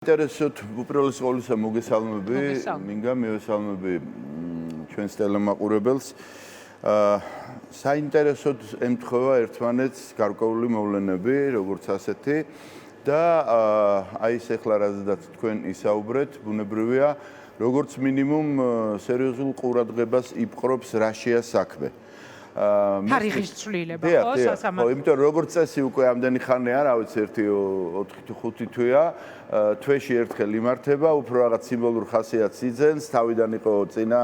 Interesot უპირველეს ყოვლისა მოგესალმები, მინგა მივესალმები ჩვენს ტელემაყურებელს. საინტერესოდ ემთხვევა ერთმანეთს გარკვეული მოვლენები, როგორც ასეთი და აი ეს ახლა რაზედაც თქვენ ისაუბრეთ, ბუნებრივია, როგორც მინიმუმ სერიოზულ ყურადღებას იპყრობს რაშიას საქმე. თარიღის ცვლილება ხო სასამართლო. იმიტომ როგორც წესი უკვე ამდენი ხანი არა, ვიცი 1 თუ 5 თვეა, თვეში ერთხელ იმართება, უფრო რაღაც სიმბოლურ ხასიათს იძენს, თავიდან იყო წინა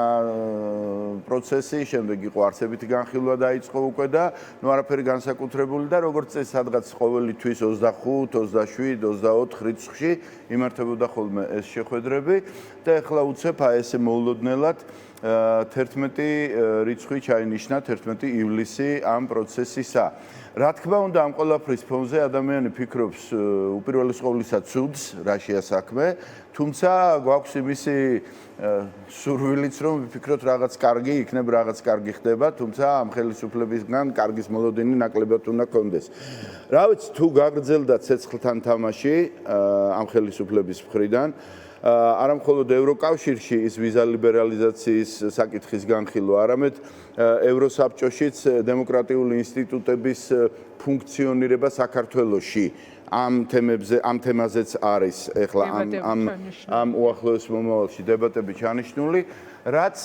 პროცესი, შემდეგ იყო არსებითი განხილვა დაიწყო უკვე და ნუ არაფერი განსაკუთრებული და როგორც წესი სადღაც ყოველი თვის 25, 27, 24 რიცხვში იმართებოდა ხოლმე ეს შეხვედრები და ახლა უცებ აი ესე მოულოდნელად 11 რიცხვი ჩაინიშნა 11 ივლისი ამ პროცესისა. რა თქმა უნდა, ამ ყველაფრის ფონზე ადამიანი ფიქრობს უპირველეს ყოვლისა ცუდს, რაშია საქმე, თუმცა გვაქვს იმისი სურვილიც, რომ ვიფიქროთ რაღაც კარგი იქნება, რაღაც კარგი ხდება, თუმცა ამ ხელისუფლებისგან კარგის მოლოდინი ნაკლებად უნდა კონდეს. რა ვიცი, თუ გაგრძელდა ცეცხლთან თამაში ამ ხელისუფლების მხრიდან, არა მხოლოდ ევროკავშირში ის ვიზა ლიბერალიზაციის საკითხის განხილვა, არამედ ევროსაბჭოშიც დემოკრატიული ინსტიტუტების ფუნქციონირება საქართველოში ამ თემაზეც არის ეხლა ამ უახლოეს მომავალში დებატები ჩანიშნული, რაც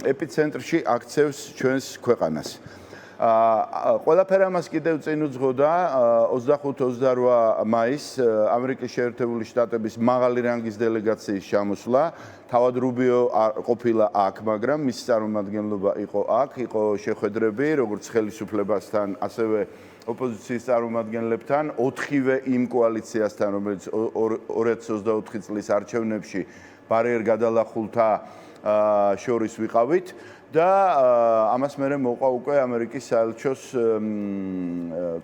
ეპიცენტრში აქცევს ჩვენს ქვეყანას. ყველაფერი ამას კიდევ წინ უძღოდა 25-28 მაისს ამერიკის შეერთებული შტატების მაღალი რანგის დელეგაციის ჩამოსვლა. თავად რუბიო ყოფილა აქ, მაგრამ მისი წარმომადგენლობა იყო აქ, იყო შეხვედრები, როგორც ხელისუფლებასთან, ასევე ოპოზიციის წარმომადგენლებთან, 4-ვე იმ კოალიციასთან, რომელიც 2024 წლის არჩევნებში ბარიერ გადალახულთა შორის ვიყავით. და ამას მერე მოყვა უკვე ამერიკის საელჩოს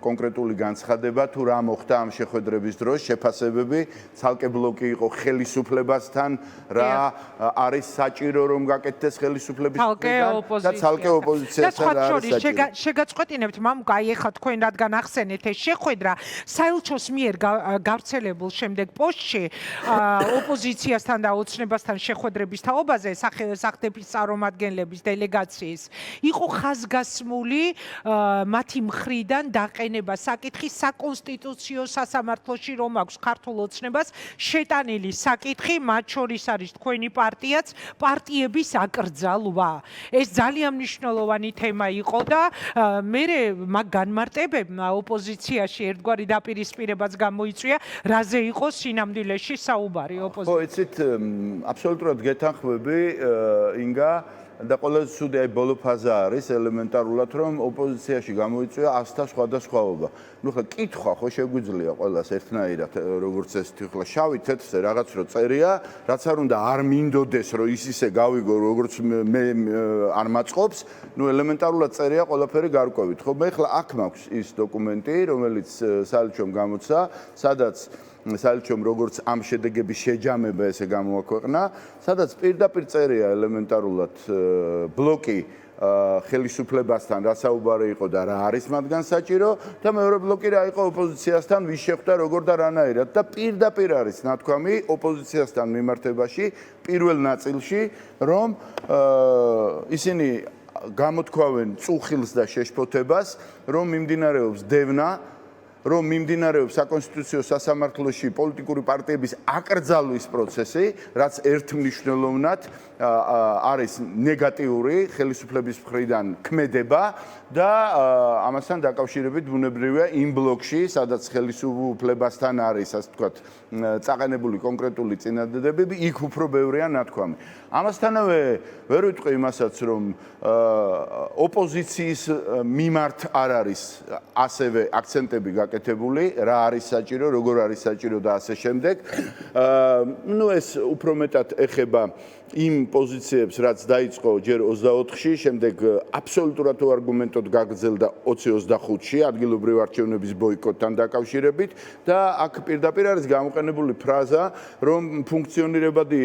კონკრეტული განცხადება თუ რა მოხდა ამ შეხვედრების დროს, შეფასებები, ცალკე ბლოკი იყო ხელისუფლებასთან, რა არის საჭირო რომ გაკეთდეს ხელისუფლების და ცალკე ოპოზიციასთან რა არის საჭირო. შეგაწყვეტინებთ მამუკა, აი ახლა თქვენ რადგან ახსენეთ ეს შეხვედრა საელჩოს მიერ გავრცელებულ შემდეგ პოსტში ოპოზიციასთან და ოცნებასთან შეხვედრების თაობაზე სახელმწიფოს წარმომადგენლების დელეგაციის იყო ხაზგასმული მათი მხრიდან დაყენება საკითხი საკონსტიტუციო სასამართლოში რომ აქვს ქართულ ოცნებას შეტანილი საკითხი, მათ შორის არის თქვენი პარტიაც, პარტიების აკრძალვა. ეს ძალიან მნიშვნელოვანი თემა იყო და მე მაგ განმარტებებმა ოპოზიციაში ერთგვარი დაპირისპირებაც გამოიწვია, რაზე იყო სინამდვილეში საუბარი ოპოზიციაში. ხო, იცით, აბსოლუტურად გეთანხმები, ინგა. და ყველაზე ცუდი აი ბოლო ფაზა არის ელემენტარულად რომ ოპოზიციაში გამოიწვია ასთა სხვადასხვაობა. ნუ ხა კითხვა ხო შეგვიძლია ყველას ერთნაირად როგორც ეს თქლა შავი თეთრზე რაღაც რო წერია, რაც არ უნდა არ მინდოდეს რომ ის ისე გავიგო როგორც მე არ მაწყობს, ნუ ელემენტარულად წერია ყველაფერი გარკვევით. ხო, მე ხლა აქ მაქვს ის დოკუმენტი, რომელიც საელჩომ გამოცა, სადაც საელჩომ როგორც ამ შედეგების შეჯამება ესე გამოაქვეყნა, სადაც პირდაპირ წერია ელემენტარულად ბლოკი ხელისუფლებასთან რა საუბარი იყო და რა არის მათგან საჭირო და მეორე ბლოკი რა იყო ოპოზიციასთან ვის შეხვდა როგორ და რანაირად და პირდაპირ არის ნათქვამი ოპოზიციასთან მიმართებაში პირველ ნაწილში რომ ისინი გამოთქვავენ წუხილს და შეშფოთებას რომ მიმდინარეობს დევნა რომ მიმდინარეობს საკონსტიტუციო სასამართლოში პოლიტიკური პარტიების აკრძალვის პროცესი, რაც ერთმნიშვნელოვნად არის ნეგატიური ხელისუფლების მხრიდან ქმედება და ამასთან დაკავშირებით ბუნებრივია იმ ბლოკში, სადაც ხელისუფლებასთან არის, ასე ვთქვათ, წაყენებული კონკრეტული წინადადებები, იქ უფრო ბევრია ნათქვამი. ამასთანავე ვერ ვიტყვი იმასაც, რომ ოპოზიციის მიმართ არ არის ასევე აქცენტები გაკეთებული, რა არის საჭირო, როგორ არის საჭირო და ასე შემდეგ. ნუ ეს უფრო მეტად ეხება იმ პოზიციებს, რაც დაიწყო ჯერ 24-ში, შემდეგ აბსოლუტურად არგუმენტოდ გაგრძელდა 20-25-ში ადგილობრივი არჩევნების ბოიკოტთან დაკავშირებით და აქ პირდაპირ არის გამოყენებული ფრაზა, რომ ფუნქციონირებადი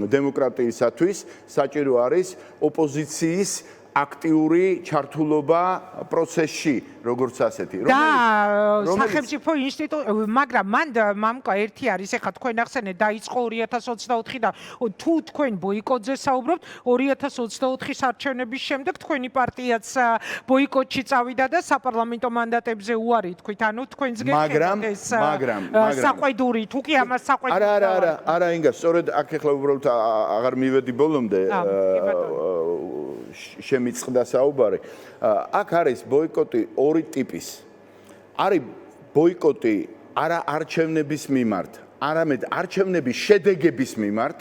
დემოკრატიისათვის საჭირო არის ოპოზიციის აქტიური ჩართულობა პროცესში, როგორც ასეთი. და სახელმწიფო ინსტიტუტი, მაგრამ მან მამკა ერთი არის, ეხლა თქვენ ახსენეთ, დაიწყო 2024 და თუ თქვენ ბოიკოტზე საუბრობთ, 2024-ის არჩევნების შემდეგ თქვენი პარტიაც ბოიკოტში წავიდა და საპარლამენტო მანდატებზე უარი თქვით, ანუ თქვენს გეხებათ ეს საყვედური, თუ კი ამას საყვედური. არა, ინგა, სწორედ აქ ეხლა უბრალოდ აღარ მივედი ბოლომდე. შემიწყდა საუბარი. აქ არის ბოიკოტი ორი ტიპის. არის ბოიკოტი არა არჩევნების მიმართ, არამედ არჩევნების შედეგების მიმართ,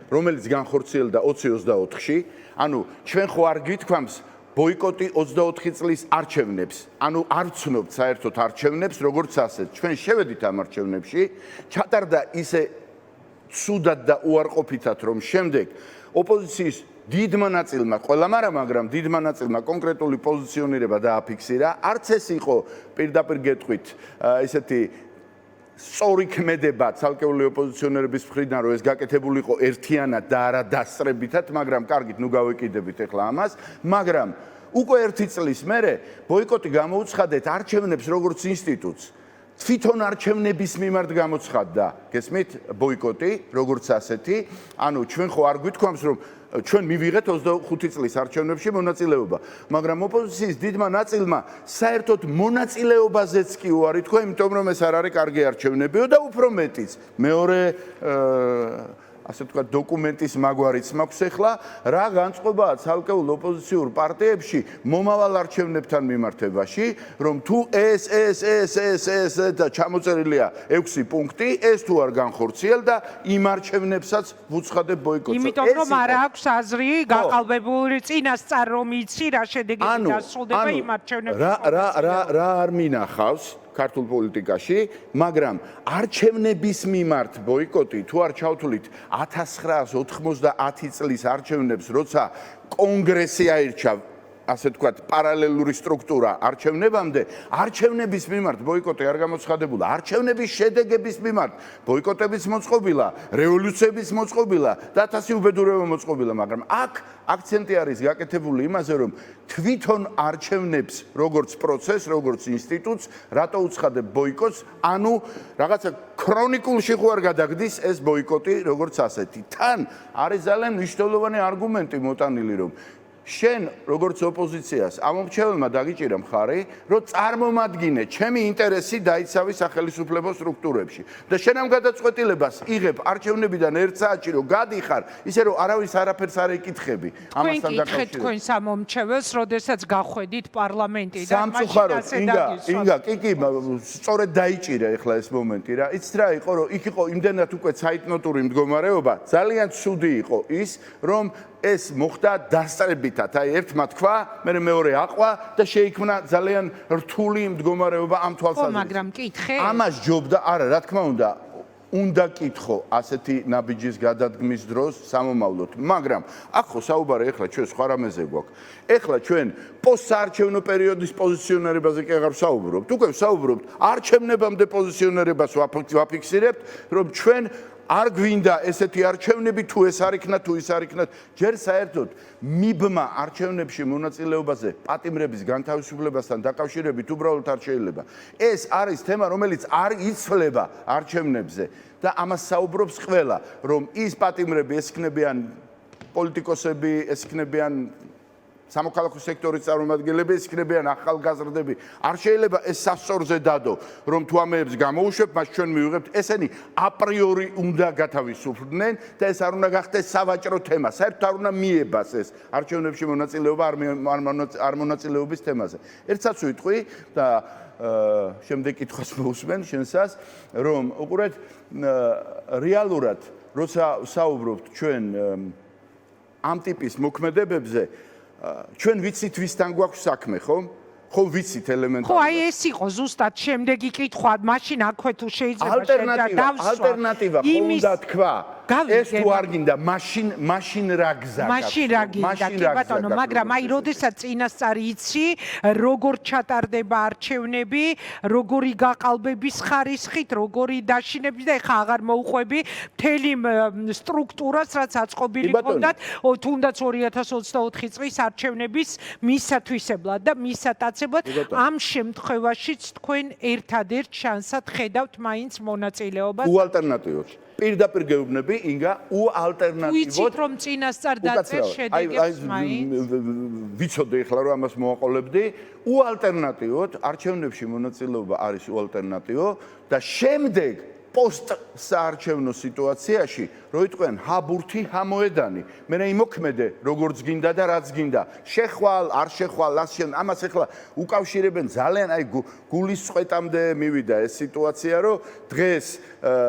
რომელიც განხორციელდა 2024-ში. ანუ ჩვენ ხო არ გვითქვამს ბოიკოტი 24 წლის არჩევნებს. ანუ არ ვცნობთ საერთოდ არჩევნებს, როგორც ასეთ. ჩვენ შევედით ამ არჩევნებში, ჩატარდა ისე ცუდად და უარყოფითად, რომ შემდეგ ოპოზიციის დიდმა ნაწილმა, ყველამ არა, მაგრამ დიდმა ნაწილმა კონკრეტული პოზიციონირება დააფიქსირა. არც ეს იყო პირდაპირ გეტყვით ესეთი სწორი ქმედება ცალკეული ოპოზიციონერების მხრიდან, რომ ეს გაკეთებული იყო ერთიანად და არა დასწრებითად, მაგრამ კარგით, ნუ გავეკიდებით ახლა ამას, მაგრამ უკვე 1 წლის მერე ბოიკოტი გამოუცხადეთ არჩევნებს როგორც ინსტიტუტს. თვითონ არჩევნების მიმართ გამოცხადდა, გესმით, ბოიკოტი როგორც ასეთი. ანუ ჩვენ ხო არ გვითქვამს, რომ ჩვენ მივიღეთ 25 წლის არჩევნებში მონაწილეობა, მაგრამ ოპოზიციის დიდმა ნაწილმა საერთოდ მონაწილეობაზეც კი უარი თქვა, იმიტომ რომ ეს არ არის კარგი არჩევნებიო და უფრო მეტიც. მეორე ასე ვთქვათ, დოკუმენტის მაგვარიც მაქვს ახლა, რა განწყობაა ცალკეულ ოპოზიციურ პარტიებში მომავალ არჩევნებთან მიმართებაში, რომ თუ ეს და ჩამოწერილია 6 პუნქტი, ეს თუ არ განხორციელდა, იმ არჩევნებსაც ვუცხადებ ბოიკოტს. იმიტომ რომ არ აქვს აზრი გაყალბებული წინასწარ რომ იცი რა შედეგები დასრულდება იმ არჩევნებში. რა არ მინახავს ქართულ პოლიტიკაში, მაგრამ არჩევნების მიმართ ბოიკოტი თუ არ ჩავთვლით 1990 წლის არჩევნებს, როცა კონგრესი აირჩა, ასე ვთქვათ, პარალელური სტრუქტურა არჩევნებამდე, არჩევნების მიმართ ბოიკოტი არ გამოცხადებულა, არჩევნების შედეგების მიმართ ბოიკოტების მოწყობილა, რევოლუციების მოწყობილა და 1000 უბედურება მოწყობილა, მაგრამ აქ აქცენტი არის გაკეთებული იმაზე, რომ თვითონ არჩევნებს როგორც პროცესს, როგორც ინსტიტუტს, რატო უცხადებ ბოიკოტს, ანუ რაღაცა ქრონიკულში ხო არ გადაგდის ეს ბოიკოტი როგორც ასეთი. თან არის ძალიან მნიშვნელოვანი არგუმენტი მოტანილი, რომ შენ როგორც ოპოზიციას ამომრჩეველმა დაგიჭირა მხარი, რომ წარმომადგინე ჩემი ინტერესი დაიცავი სახელმწიფო სტრუქტურებში და შენ ამ გადაწყვეტილებას იღებ არჩევნებიდან 1 საათში რომ გადიხარ, ისე რომ არავის არაფერს არ ეკითხები ამასთან დაკავშირებით. თქვენ სამომრჩეველს, როდესაც გახვედით პარლამენტიდან, სამწუხაროდ, ინგა, კი, სწორედ დაიჭირა ახლა ეს მომენტი რა. იცით რა იყო, რომ იქ იყო იმდენად უკვე ცაიტნოტური მდგომარეობა, ძალიან ცუდი იყო ის, რომ ეს მოხდა დასწრებითად, აი ერთმა თქვა, მეორე აყვა და შეიქმნა ძალიან რთული მდგომარეობა ამ თვალსაზრისით. მაგრამ კითხე? ამას ჯობდა, არა, რა თქმა უნდა კითხო ასეთი ნაბიჯის გადადგმის დროს სამომავლოდ, მაგრამ აქ ხო საუბარი ახლა ჩვენ სხვა რამეზე გვაქვს. ახლა ჩვენ პოსტსაარჩევნო პერიოდის პოზიციონირებაზე კი აღარ ვსაუბრობთ, უკვე ვსაუბრობთ არჩევნებამდე პოზიციონირებას ვაფიქსირებთ, რომ ჩვენ არ გვინდა ესეთი არჩევნები, თუ ეს არ იქნა, თუ ის არ იქნა, ჯერ საერთოდ მიბმა არჩევნებში მონაწილეობაზე პატიმრების განთავისუფლებასთან დაკავშირებით უბრალოდ არ შეიძლება. ეს არის თემა, რომელიც არ იცვლება არჩევნებზე და ამას საუბრობს ყველა, რომ ის პატიმრები ესქნებიან პოლიტიკოსები, ესქნებიან სამოქალაქო სექტორის წარმომადგენლები, ესქნებიან ახალგაზრდები. არ შეიძლება ეს სასწორზე დადო, რომ თუ ამეებს გამოუშვებ, მას ჩვენ მივიღებთ. ესენი აპრიორი უნდა გათავისუფლდნენ და ეს არ უნდა გახდეს სავაჭრო თემა. საერთოდ არ უნდა მიებას ეს არჩევნებში მონაწილეობა არ მონაწილეობის თემაზე. ერთსაც ვიტყვი და შემდეგ კითხვას მოусმენ შენსას, რომ უყურეთ რეალურად, როცა საუბრობთ ჩვენ ამ ტიპის მოქმედებებზე, ჩვენ ვიცით ვისთან გვაქვს საქმე, ხო? ხო ვიცით ელემენტარულად. ხო, აი ეს იყო ზუსტად შემდეგი კითხვა, მაშინ აქვე თუ შეიძლება ალტერნატივა, ხო უნდა თქვა, ეს თუ არ გინდა, მაშინ რა გზა გაქვს? მაშინ რა გინდა, კი ბატონო, მაგრამ აი როდესაც წინასწარ იცი, როგორ ჩატარდება არჩევნები, როგორი გაყალბების ხარისხით, როგორი დაშინების და ეხა აღარ მოუყვები მთელი სტრუქტურას, რაც აწყობილი ჰქონდათ, თუნდაც 2024 წლის არჩევნების მისათვისებლად და მისატაცებლად. ამ შემთხვევაშიც თქვენ ერთადერთ შანსად ხედავთ მაინც მონაწილეობას. უალტერნატივოდ. პირდაპირ გეუბნები, ინგა, უალტერნატივოდ. ვიცით რომ წინასწარ დაწერს შედეგებს მაინც. ვიცოდე ახლა რომ ამას მოვაყოლებდი, უალტერნატივოდ არჩევნებში მონაწილეობა არის უალტერნატივო და შემდეგ პოსტსაარჩევნო სიტუაციაში რო იტყვიან ჰაბურთი ჰამოედანი მე იმოქმედე როგორც გინდა და რაც გინდა შეხვალ არ შეხვალ ამას ახლა უკავშირებენ ძალიან აი გულის წვეტამდე მივიდა ეს სიტუაცია რომ დღეს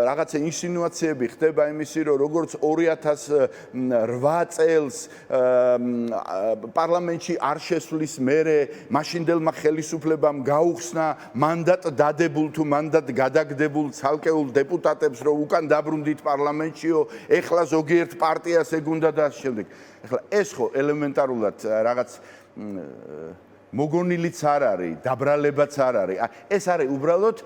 რაღაცა ინსინუაციები ხდება იმისი რომ როგორც 2008 წელს პარლამენტში არ შესვლის მერე მაშინდელმა ხელისუფლებამ გაუხსნა მანდატ დადებულ თუ მანდატ გადაგდებულ ცალკეულ დეპუტატებს რომ უკან დაბრუნდით პარლამენტშიო ეხლა ზოგიერთ პარტიას ეგუნდა და შემდეგ. ეხლა ეს ხო ელემენტარულად რაღაც მოგონილიც არ არის, დაბრალებაც არ არის. ეს არის უბრალოდ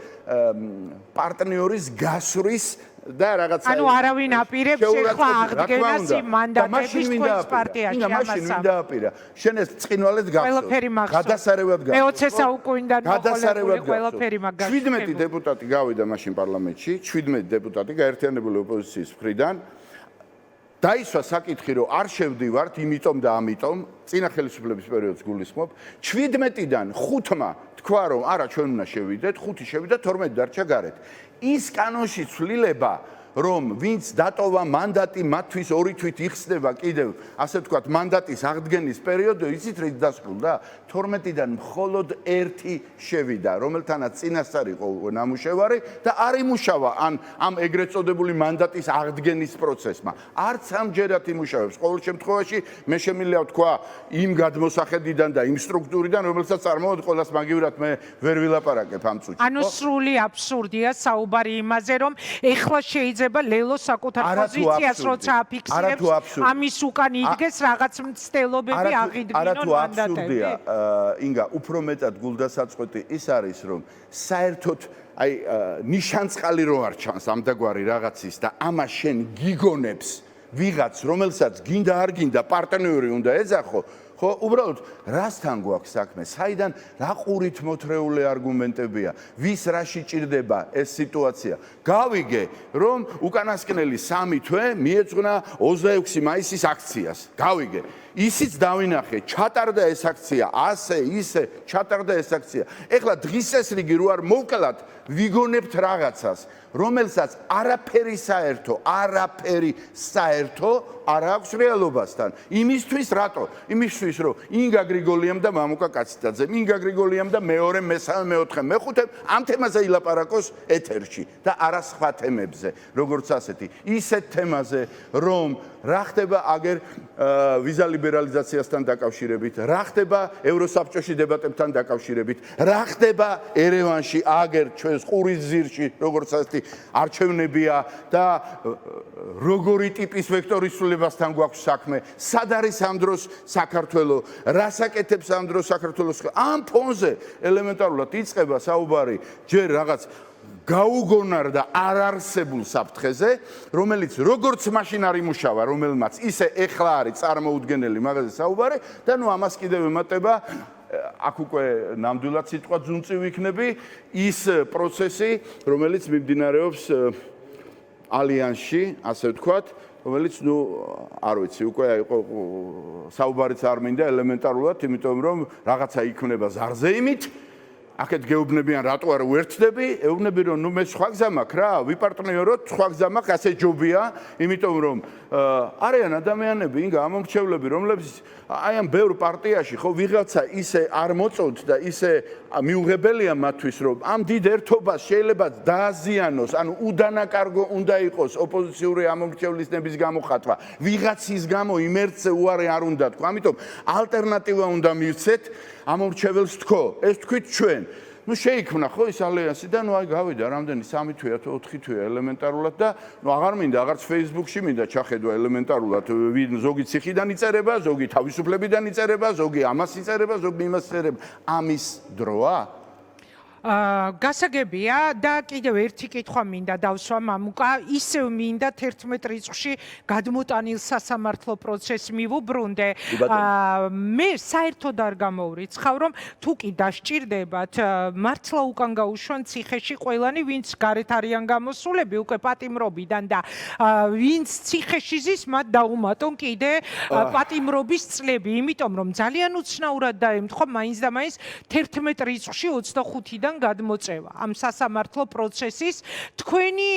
პარტნიორის გასვრის და რაღაცა ანუ არავინ აპირებს ეხლა აღდგენას იმ მანდატების თქვენს პარტიაში მაშინ ვინ დააპირა? შენ ეს წყინვალედ გახსოვს. გადასარევად გახსოვს. მე-20 საუკუნიდან მოყოლებული ყველაფერი მაგას. 17 დეპუტატი გავიდა მაშინ პარლამენტში, 17 დეპუტატი გაერთიანებული ოპოზიციის მხრიდან. დაისვა საკითხი რომ არ შევდივართ, იმიტომ და ამიტომ წინა ხელისუფლების პერიოდს გულისხმობ, 17-დან 5-მა თქვა რომ არა ჩვენ უნდა შევიდეთ, 5 შევიდა, 12 დარჩა გარეთ. ის კანონში ცვლილება რომ ვინც დატოვა მანდატი მათთვის 2 თვით იხსნება კიდევ ასე ვთქვათ მანდატის აღდგენის პერიოდი იცით რით დასრულდა 12-დან მხოლოდ 1 შევიდა რომელთანაც წინასწარ იყო ნამუშევარი და არ იმუშავა ამ ეგრეთ წოდებული მანდატის აღდგენის პროცესმა არც ამჯერად იმუშავებს ყოველ შემთხვევაში მე შემიძლია ვთქვა იმ გადმოსახედიდან და იმ სტრუქტურიდან რომელსაც წარმოვიდგინე ყოველას მაგივრად მე ვერ ვილაპარაკებ ამ წუთში ანუ სრული აბსურდია საუბარი იმაზე რომ ეხლა შეიძლება ლელო საკუთარ პოზიციას როცა აფიქსირებს ამის უკან იდგეს რაღაც მცდელობები აღიდგინონ მანდატები ინგა უფრო მეტად გულდასაწყვეტი ის არის რომ საერთოდ აი ნიშანწყალი რო არ ჩანს ამდაგვარი რაღაცის და ამას შენ გიგონებს ვიღაც რომელსაც გინდა არ გინდა პარტნიორი უნდა ეძახო ხო უბრალოდ რასთან გვაქვს საქმე საიდან რა ყურით მოთრეული არგუმენტებია ვის რაში ჭირდება ეს სიტუაცია გავიგე რომ უკანასკნელი 3 თვე მიეძღვნა 26 მაისის აქციას გავიგე ისიც დავინახე ჩატარდა ეს აქცია ასე ისე ჩატარდა ეს აქცია ეხლა დღის წესრიგი რო არ მოვკლათ ვიგონებთ რაღაცას რომელსაც არაფერი საერთო არ აქვს რეალობასთან იმისთვის რატო იმისთვის რომ ინგა გრიგოლიამ და მამუკა კაციტაძემ ინგა გრიგოლიამ და მეორე მესამე მეოთხე მეხუთე ამ თემაზე ილაპარაკოს ეთერში და არა სხვა თემებზე როგორც ასეთი ისეთ თემაზე რომ რა ხდება აგერ ვიზა ლიბერალიზაციასთან დაკავშირებით რა ხდება ევროსაბჭოში დებატებთან დაკავშირებით რა ხდება ერევანში აგერ ჩვენს ყურისძირში როგორც ასეთი არჩევნებია და როგორი ტიპის ვექტორისულებასთან გვაქვს საქმე სად არის ამ დროს საქართველოს რასაკეთებს ამ დროს საქართველოს ამ ფონზე ელემენტარულად იწყება საუბარი ჯერ რაღაც გაუგონარ და არ არსებულ საფრთხეზე, რომელიც როგორც მაშინ არ იმუშავა, რომელმაც ისე ეხლა არის წარმოუდგენელი მაგაზე საუბარი და ნუ ამას კიდევ ემატება აქ უკვე ნამდვილად სიტყვა ძუნწი ვიქნები ის პროცესი, რომელიც მიმდინარეობს ალიანსში, ასე ვთქვათ, რომელიც ნუ არ ვიცი, უკვე საუბარიც არ მინდა ელემენტარულად, იმიტომ რომ რაღაცა იქნება ზარზეიმით აქეთ გეუბნებიან რატო არ უერთდები, ეუბნები რომ ნუ მე სხვა გზა მაქვს რა, ვიპარტნიოროთ, სხვა გზა მაქვს, ასე ჯობია, იმიტომ რომ არიან ადამიანები, ინგა ამომრჩევლები, რომლებიც აი ამ ბევრ პარტიაში ხო ვიღაცა ისე არ მოწევთ და ისე მიუღებელია მათთვის რომ ამ დიდ ერთობას შეიძლება დააზიანოს, ანუ უდანაკარგო უნდა იყოს ოპოზიციური ამომრჩევლის გამოხატვა, ვიღაცის გამო იმერცე უარი არ უნდა თქვა, ამიტომ ალტერნატივა უნდა მივცეთ ამომრჩეველს თქო, ეს თქვით ჩვენ ნუ შეიქმნა ხო ის ალიანსი და ნუ აი გავიდა რამდენი 3 თვეა თუ 4 თვეა ელემენტარულად და ნუ აღარ მინდა აღარც Facebook-ში მინდა ჩახედვა ელემენტარულად ზოგი ციხიდან იწერება, ზოგი თავისუფლებიდან იწერება, ზოგი ამას იწერება, ზოგი იმას იწერება. ამის დროა? გასაგებია და კიდევ ერთი კითხვა მინდა დავსვა მამუკა, ისევ მინდა 11 რიცხვში გადმოტანილ სასამართლო პროცესს მივუბრუნდე. მე საერთოდ არ გამოვრიცხავ, რომ თუ კი დასჭირდებათ, მართლა უკან გაუშვან ციხეში ყველანი, ვინც გარეთ არიან გამოსულები უკვე პატიმრობიდან და ვინც ციხეში ზის, მათ დაუმატონ კიდე პატიმრობის წლები, იმიტომ რომ ძალიან უცნაურად დაემთხვა მაინც და მაინც 11 რიცხვში 25-დან გადმოწევა ამ სასამართლო პროცესის. თქვენი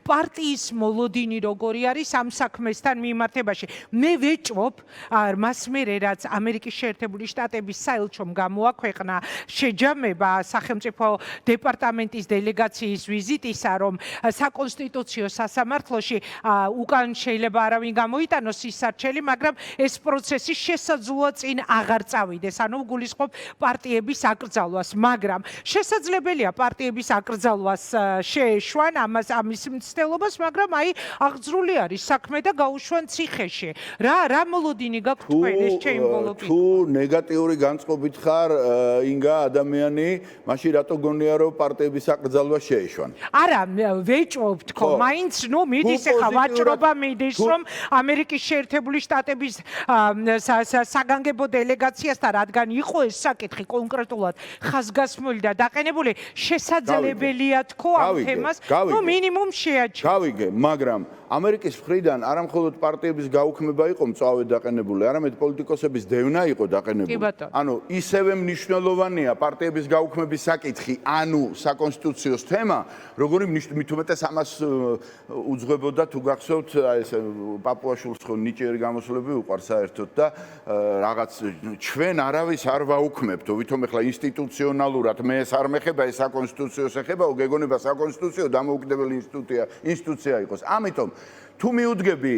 პარტიის მოლოდინი როგორი არის ამ საქმესთან მიმართებაში? მე ვეჭვობ, მას მერე რაც ამერიკის შეერთებული შტატების საელჩომ გამოაქვეყნა შეჯამება სახელმწიფო დეპარტამენტის დელეგაციის ვიზიტისა, რომ საკონსტიტუციო სასამართლოში უკან შეიძლება არავინ გამოიტანოს ისარჩელი, მაგრამ ეს პროცესი შესაძლოა წინ აღარ წავიდეს, ანუ გულისხმობ პარტიების აკრძალვას, მაგრამ შესაძლებელია პარტიების აკრძალვას შეეშვან ამის მცდელობას, მაგრამ აი აღძრული არის საქმე და გაუშვან ციხეში. რა მოლოდინი გაქვთ თქვენ ეს ჩემბოლო კითხვა? თუ ნეგატიური განწყობით ხარ ინგა ადამიანი, მაშინ რატო გონია რომ პარტიების აკრძალვა შეეშვან? არა, ვეჭვობ თქო, მაინც ნუ მიდის ახლა ვაჭრობა მიდის რომ ამერიკის შეერთებული შტატების საგანგებო დელეგაციასთან რადგან იყო ეს საკითხი კონკრეტულად ხაზგასმული და დაყენებული, შესაძლებელია თქო ამ თემას, ნუ მინიმუმ შეაჩეროს. გავიგე, მაგრამ ამერიკის მხრიდან არა მხოლოდ პარტიების გაუქმება იყო მწვავე დაყენებული, არამედ პოლიტიკოსების დევნა იყო დაყენებული. ანუ ისევე მნიშვნელოვანია პარტიების გაუქმების საკითხი, ანუ საკონსტიტუციო თემა, როგორი მით უმეტეს ამას უძღვებოდა თუ გახსოვთ, აი ეს პაპუაშვილს ხო ნიჭიერი გამოსვლები უყარ საერთოდ და რაღაც ჩვენ არავის არ ვაუქმებთ, ვითომ ახლა ინსტიტუციონალურად მე ეს არ მეხება, ეს საკონსტიტუციოს ეხება, გეგონება საკონსტიტუციო დამოუკიდებელი ინსტიტუცია იყოს. ამიტომ თუ მიუდგები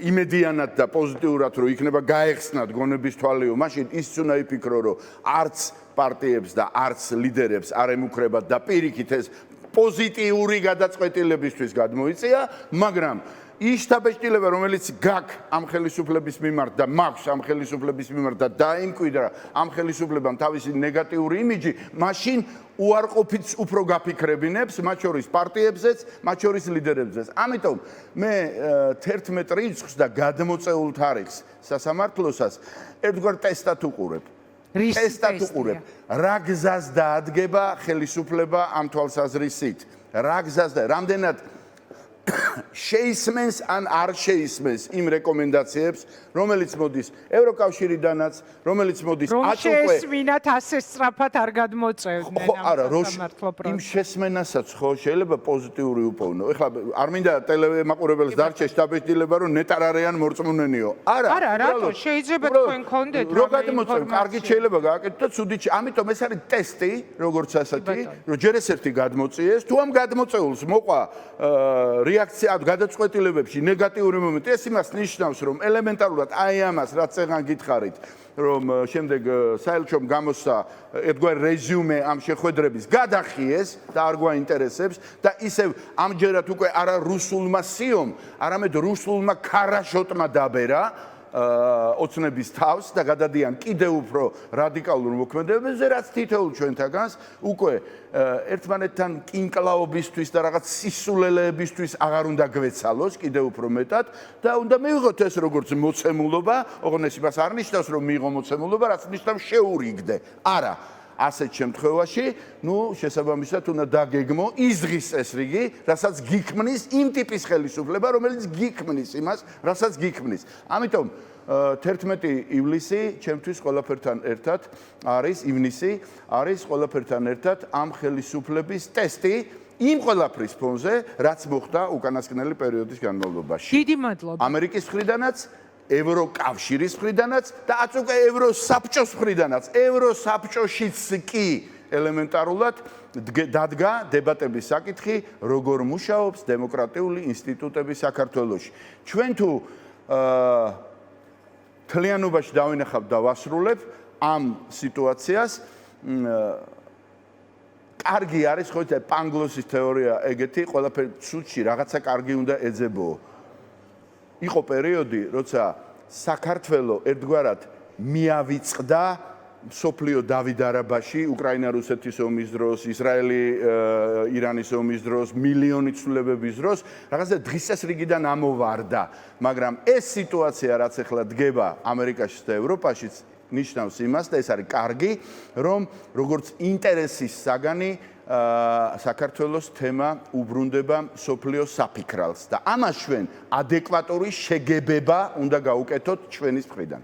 იმედიანად და პოზიტიურად რომ იქნება გაეხსნათ გონების თვალეო, მაშინ ის უნდა იფიქრო რომ არც პარტიებს და არც ლიდერებს არ ემუქრებათ და პირიქით ეს პოზიტიური გადაწყვეტილებისთვის გადმოიწია, მაგრამ ის დაბეჭდილება, რომელიც გაქვს ამ ხელისუფლების მიმართ და მაქვს ამ ხელისუფლების მიმართ და დაიმკვიდრა ამ ხელისუფლებამ თავისი ნეგატიური იმიჯი, მაშინ უარყოფით უფრო გაფიქრებინებს, მათ შორის პარტიებზეც, მათ შორის ლიდერებზეც. ამიტომ მე 11 რიცხვს და გადმოწეულ თარიღს სასამართლოსას ერთგვარ ტესტად უყურებ. ტესტად უყურებ. რა გზას დაადგება ხელისუფლება ამ თვალსაზრისით? რა გზას და რამდენად შეისმენს ან არ შეისმენს იმ რეკომენდაციებს, რომელიც მოდის ევროკავშირიდანაც, რომელიც მოდის აწუყვე. რომ შეესმინათ ასე სწრაფად არ გადმოწევდნენ ამ სამართლო პროცესს. იმ შესმენასაც ხო შეიძლება პოზიტიური უპოვნო. ეხლა არ მინდა ტელემაყურებელს დარჩეს დაბეჭდილება, რომ ნეტარ არიან მორწმუნენიო. არა, რატო შეიძლება თქვენ გქონდეთ რომ გადმოწევ, კარგით შეიძლება გააკეთოთ და ცუდით. ამიტომ ეს არის ტესტი, როგორც ასეთი, რომ ჯერ ეს ერთი გადმოწიეს, თუ ამ გადმოწეულს მოყვა რეაქცია გადაწყვეტილებებში ნეგატიური მომენტი, ეს იმას ნიშნავს, რომ ელემენტარულად აი ამას რაც წეგან გითხარით, რომ შემდეგ საელჩომ გამოსცა ერთგვარი რეზიუმე ამ შეხვედრების გადახიეს და არ გვაინტერესებს და ისევ ამჯერად უკვე არა რუსულმა სიომ, არამედ რუსულმა ქარაშოტმა დაბერა ოცნების თავს და გადადიან კიდევ უფრო რადიკალურ მოქმედებებზე, რაც თითოეულ ჩვენთაგანს უკვე ერთმანეთთან კინკლაობისთვის და რაღაც სისულელეებისთვის აღარ უნდა გვეცალოს კიდევ უფრო მეტად და უნდა მივიღოთ ეს როგორც მოცემულობა, ოღონდ ეს იმას არ ნიშნავს, რომ მიიღო მოცემულობა, რაც ნიშნავს შეურიგდე. არა. ასეთ შემთხვევაში, შესაბამისად უნდა დაგეგმო, იზღის ეს რიგი, რასაც გიქმნის იმ ტიპის ხელისუფლება, რომელიც გიქმნის იმას, რასაც გიქმნის. ამიტომ 11 ივლისი ჩემთვის ყველაფერთან ერთად არის ივნისი, არის ყველაფერთან ერთად ამ ხელისუფლების ტესტი იმ ყველაფრის ფონზე, რაც მოხდა უკანასკნელი პერიოდის განმავლობაში. დიდი მადლობა. ამერიკის მხრიდანაც ევროკავშირის მხრიდანაც და აც უკვე ევროსაბჭოს მხრიდანაც, ევროსაბჭოშიც კი ელემენტარულად დადგა დებატების საკითხი, როგორ მუშაობს დემოკრატიული ინსტიტუტები საქართველოში. ჩვენ თუ თლიანობაში დავინახავთ და ვასრულებ ამ სიტუაციას, კარგი არის ხო იცი პანგლოსის თეორია ეგეთი ყველაფერი ცუდში რაღაცა კარგი უნდა ეძებოო. იყო პერიოდი, როცა საქართველო ერთგვარად მიავიწყდა სოფლიო დავიდარაბაში, უკრაინა-რუსეთის ომის დროს, ისრაელი-ირანის ომის დროს, მილიონი ცვლილებების დროს, რაღაცა დღის წესრიგიდან ამოვარდა, მაგრამ ეს სიტუაცია, რაც ახლა დგება ამერიკაში და ევროპაშიც, ნიშნავს იმას და ეს არის კარგი, რომ როგორც ინტერესის საგანი საქართველოს თემა უბრუნდება სოფლიო საფიქრალს და ამას ჩვენ ადეკვატური შეგებება უნდა გაუკეთოთ ჩვენის მხრიდან.